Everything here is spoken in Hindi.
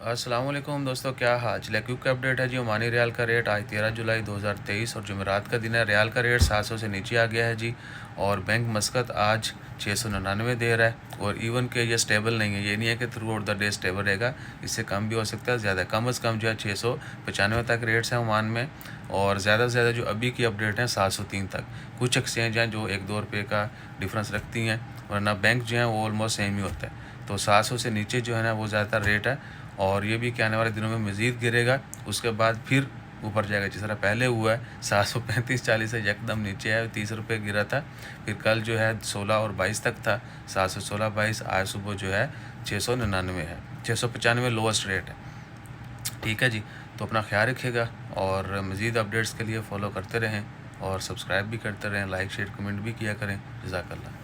अस्सलाम वालेकुम दोस्तों, क्या हाल चाल है। क्विक अपडेट है जी। ओमानी रियाल का रेट आज 13 जुलाई 2023 और जुमेरात का दिन है। रियाल का रेट 700 से नीचे आ गया है जी। और बैंक मस्कत आज 699 दे रहा है। और इवन के ये स्टेबल नहीं है, ये नहीं है कि through out the day stable रहेगा, इससे कम भी हो सकता है, ज़्यादा कम से कम जो है 695 तक रेट्स हैं ओमान में। और ज़्यादा से ज़्यादा जो अभी की अपडेट है 703 तक। कुछ एक्सचेंज हैं जो 1-2 रुपये का डिफरेंस रखती हैं, वरना बैंक जो है वो ऑलमोस्ट सेम ही होता है। तो 700 से नीचे जो है ना वो ज़्यादातर रेट है। और ये भी कि आने वाले दिनों में मज़ीद गिरेगा, उसके बाद फिर ऊपर जाएगा जिस तरह पहले हुआ है। 735-40 से एकदम नीचे है, 30 रुपये गिरा था। फिर कल जो है 16 और 22 तक था, 716-22। आज सुबह जो है 699 है, 695 लोवेस्ट रेट है। ठीक है जी। तो अपना ख्याल रखिएगा और मज़ीद अपडेट्स के लिए फ़ॉलो करते रहें और सब्सक्राइब भी करते रहें, लाइक शेयर कमेंट भी किया करें। जज़ाकल्लाह।